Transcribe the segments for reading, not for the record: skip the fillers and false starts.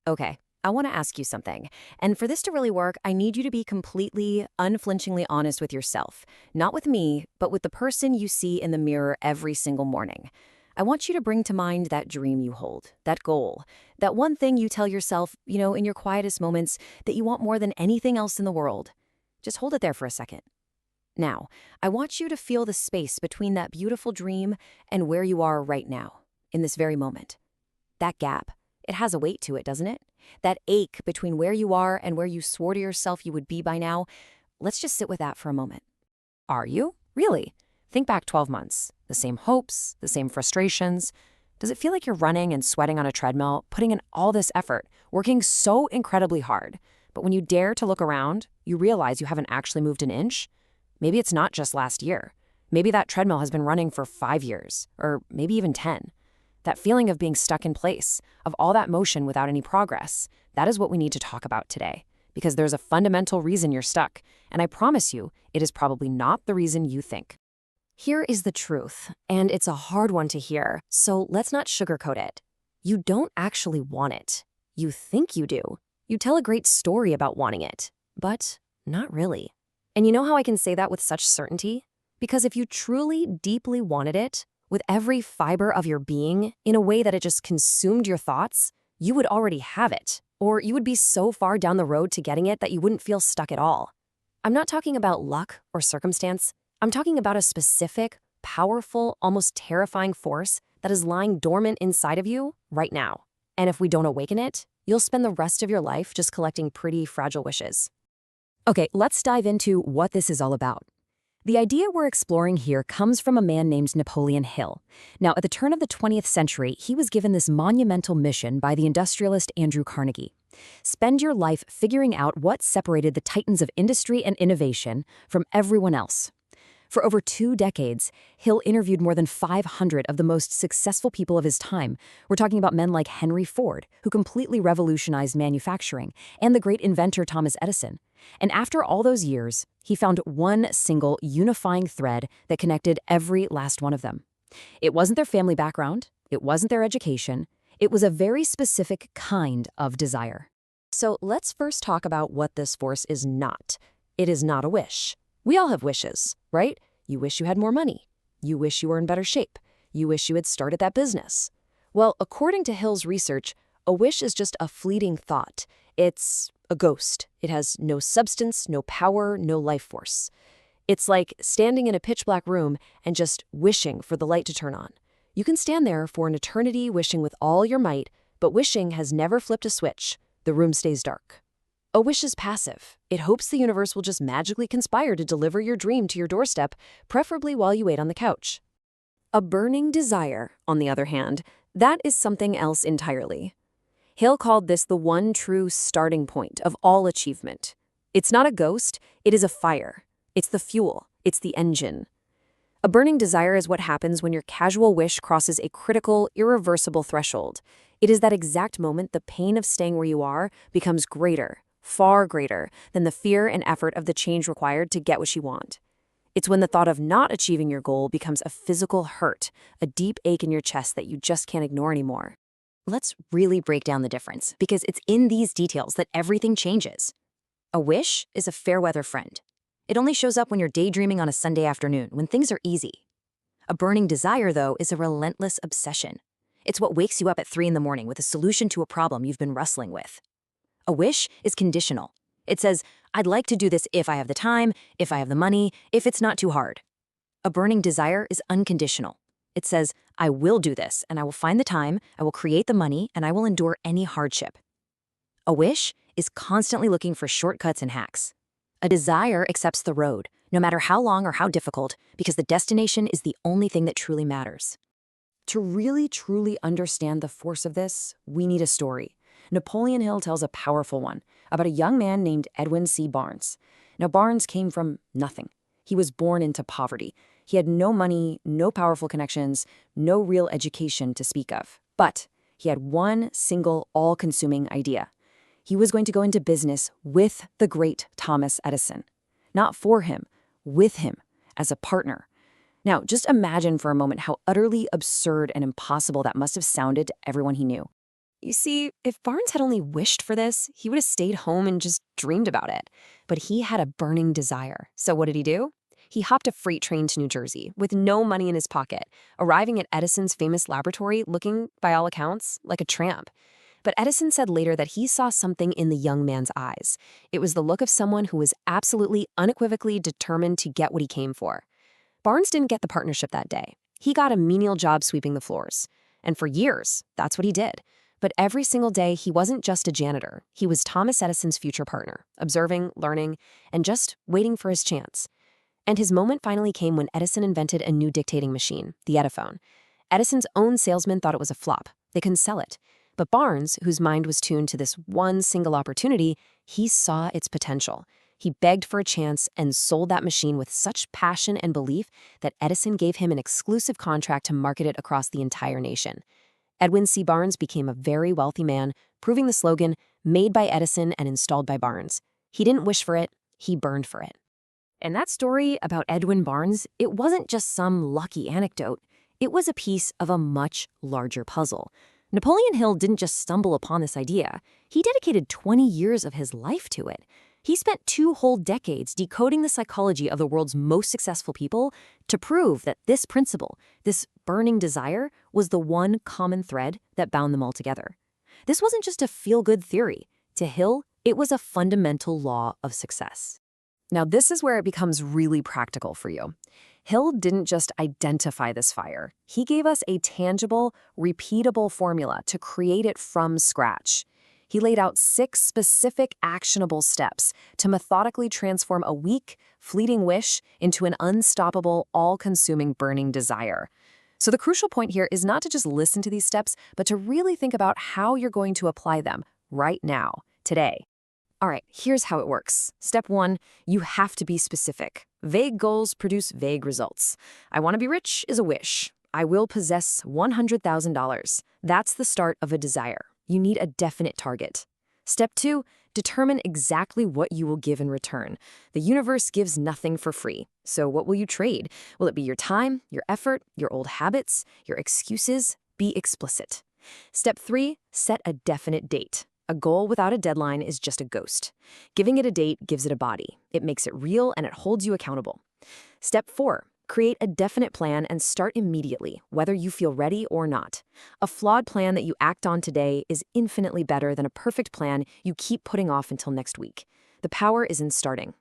Okay, I want to ask you something. And for this to really work, I need you to be completely, unflinchingly honest with yourself. Not with me, but with the person you see in the mirror every single morning. I want you to bring to mind that dream you hold, that goal, that one thing you tell yourself, in your quietest moments, that you want more than anything else in the world. Just hold it there for a second. Now, I want you to feel the space between that beautiful dream and where you are right now, in this very moment. That gap, it has a weight to it, doesn't it? That ache between where you are and where you swore to yourself you would be by now. Let's just sit with that for a moment. Are you? Really? Think back 12 months. The same hopes, the same frustrations. Does it feel like you're running and sweating on a treadmill, putting in all this effort, working so incredibly hard? But when you dare to look around, you realize you haven't actually moved an inch? Maybe it's not just last year. Maybe that treadmill has been running for 5 years, or maybe even 10. That feeling of being stuck in place, of all that motion without any progress, that is what we need to talk about today. Because there's a fundamental reason you're stuck, and I promise you, it is probably not the reason you think. Here is the truth, and it's a hard one to hear, so let's not sugarcoat it. You don't actually want it. You think you do. You tell a great story about wanting it, but not really. And you know how I can say that with such certainty? Because if you truly, deeply wanted it, with every fiber of your being, in a way that it just consumed your thoughts, you would already have it. Or you would be so far down the road to getting it that you wouldn't feel stuck at all. I'm not talking about luck or circumstance. I'm talking about a specific, powerful, almost terrifying force that is lying dormant inside of you right now. And if we don't awaken it, you'll spend the rest of your life just collecting pretty fragile wishes. Okay, let's dive into what this is all about. The idea we're exploring here comes from a man named Napoleon Hill. Now, at the turn of the 20th century, he was given this monumental mission by the industrialist Andrew Carnegie. Spend your life figuring out what separated the titans of industry and innovation from everyone else. For over 2 decades, Hill interviewed more than 500 of the most successful people of his time. We're talking about men like Henry Ford, who completely revolutionized manufacturing, and the great inventor Thomas Edison. And after all those years, he found one single unifying thread that connected every last one of them. It wasn't their family background, it wasn't their education, it was a very specific kind of desire. So let's first talk about what this force is not. It is not a wish. We all have wishes, right? You wish you had more money. You wish you were in better shape. You wish you had started that business. Well, according to Hill's research, a wish is just a fleeting thought. It's a ghost. It has no substance, no power, no life force. It's like standing in a pitch-black room and just wishing for the light to turn on. You can stand there for an eternity wishing with all your might, but wishing has never flipped a switch. The room stays dark. A wish is passive. It hopes the universe will just magically conspire to deliver your dream to your doorstep, preferably while you wait on the couch. A burning desire, on the other hand, that is something else entirely. Hill called this the one true starting point of all achievement. It's not a ghost, it is a fire. It's the fuel, it's the engine. A burning desire is what happens when your casual wish crosses a critical, irreversible threshold. It is that exact moment the pain of staying where you are becomes greater, far greater than the fear and effort of the change required to get what you want. It's when the thought of not achieving your goal becomes a physical hurt, a deep ache in your chest that you just can't ignore anymore. Let's really break down the difference, because it's in these details that everything changes. A wish is a fair-weather friend. It only shows up when you're daydreaming on a Sunday afternoon, when things are easy. A burning desire, though, is a relentless obsession. It's what wakes you up at 3 in the morning with a solution to a problem you've been wrestling with. A wish is conditional. It says, I'd like to do this if I have the time, if I have the money, if it's not too hard. A burning desire is unconditional. It says, I will do this, and I will find the time, I will create the money, and I will endure any hardship. A wish is constantly looking for shortcuts and hacks. A desire accepts the road, no matter how long or how difficult, because the destination is the only thing that truly matters. To really, truly understand the force of this, we need a story. Napoleon Hill tells a powerful one about a young man named Edwin C. Barnes. Now, Barnes came from nothing. He was born into poverty. He had no money, no powerful connections, no real education to speak of. But he had one single, all-consuming idea. He was going to go into business with the great Thomas Edison. Not for him, with him, as a partner. Now, just imagine for a moment how utterly absurd and impossible that must have sounded to everyone he knew. You see, if Barnes had only wished for this, he would have stayed home and just dreamed about it. But he had a burning desire. So what did he do? He hopped a freight train to New Jersey with no money in his pocket, arriving at Edison's famous laboratory looking, by all accounts, like a tramp. But Edison said later that he saw something in the young man's eyes. It was the look of someone who was absolutely, unequivocally determined to get what he came for. Barnes didn't get the partnership that day. He got a menial job sweeping the floors. And for years, that's what he did. But every single day, he wasn't just a janitor. He was Thomas Edison's future partner, observing, learning, and just waiting for his chance. And his moment finally came when Edison invented a new dictating machine, the Ediphone. Edison's own salesmen thought it was a flop. They couldn't sell it. But Barnes, whose mind was tuned to this one single opportunity, he saw its potential. He begged for a chance and sold that machine with such passion and belief that Edison gave him an exclusive contract to market it across the entire nation. Edwin C. Barnes became a very wealthy man, proving the slogan, made by Edison and installed by Barnes. He didn't wish for it, he burned for it. And that story about Edwin Barnes, it wasn't just some lucky anecdote. It was a piece of a much larger puzzle. Napoleon Hill didn't just stumble upon this idea. He dedicated 20 years of his life to it. He spent 2 whole decades decoding the psychology of the world's most successful people to prove that this principle, this burning desire, was the one common thread that bound them all together. This wasn't just a feel-good theory. To Hill, it was a fundamental law of success. Now, this is where it becomes really practical for you. Hill didn't just identify this fire. He gave us a tangible, repeatable formula to create it from scratch. He laid out 6 specific actionable steps to methodically transform a weak, fleeting wish into an unstoppable, all-consuming burning desire. So the crucial point here is not to just listen to these steps, but to really think about how you're going to apply them right now, today. All right, here's how it works. Step 1, you have to be specific. Vague goals produce vague results. I want to be rich is a wish. I will possess $100,000. That's the start of a desire. You need a definite target. Step 2, determine exactly what you will give in return. The universe gives nothing for free. So what will you trade? Will it be your time, your effort, your old habits, your excuses? Be explicit. Step 3, set a definite date. A goal without a deadline is just a ghost. Giving it a date gives it a body. It makes it real and it holds you accountable. Step 4, create a definite plan and start immediately, whether you feel ready or not. A flawed plan that you act on today is infinitely better than a perfect plan you keep putting off until next week. The power is in starting.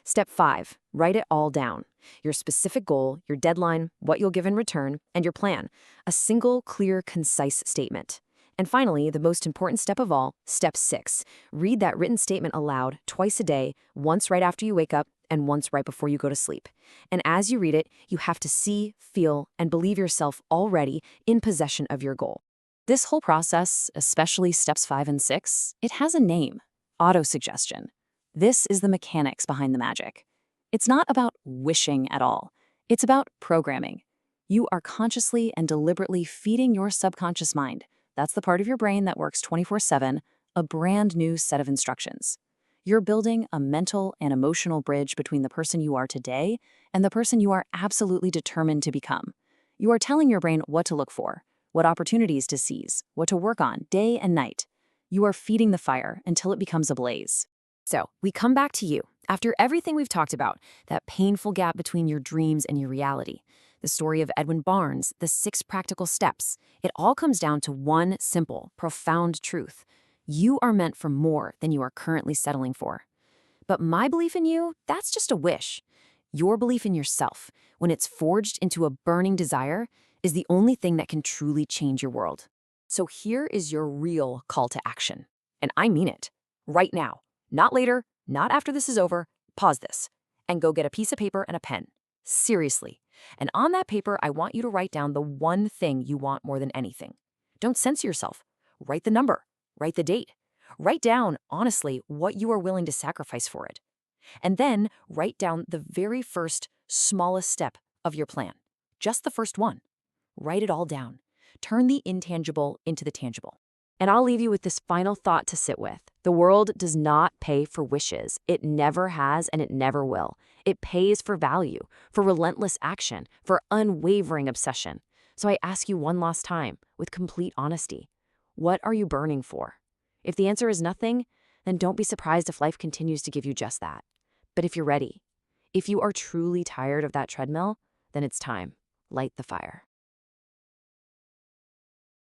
Step 5, write it all down. Your specific goal, your deadline, what you'll give in return, and your plan. A single, clear, concise statement. And finally, the most important step of all, step 6, read that written statement aloud twice a day, once right after you wake up and once right before you go to sleep. And as you read it, you have to see, feel, and believe yourself already in possession of your goal. This whole process, especially steps 5 and 6, it has a name, autosuggestion. This is the mechanics behind the magic. It's not about wishing at all. It's about programming. You are consciously and deliberately feeding your subconscious mind. That's the part of your brain that works 24/7, a brand new set of instructions. You're building a mental and emotional bridge between the person you are today and the person you are absolutely determined to become. You are telling your brain what to look for, what opportunities to seize, what to work on day and night. You are feeding the fire until it becomes a blaze. So, we come back to you. After everything we've talked about, that painful gap between your dreams and your reality, the story of Edwin Barnes, the 6 practical steps, it all comes down to one simple, profound truth. You are meant for more than you are currently settling for. But my belief in you, that's just a wish. Your belief in yourself, when it's forged into a burning desire, is the only thing that can truly change your world. So here is your real call to action. And I mean it. Right now. Not later, not after this is over. Pause this and go get a piece of paper and a pen. Seriously. And on that paper, I want you to write down the one thing you want more than anything. Don't censor yourself. Write the number. Write the date. Write down, honestly, what you are willing to sacrifice for it. And then write down the very first, smallest step of your plan. Just the first one. Write it all down. Turn the intangible into the tangible. And I'll leave you with this final thought to sit with. The world does not pay for wishes. It never has and it never will. It pays for value, for relentless action, for unwavering obsession. So I ask you one last time, with complete honesty, What are you burning for? If the answer is nothing, then don't be surprised if life continues to give you just that. But if you're ready, if you are truly tired of that treadmill, then it's time. Light the fire.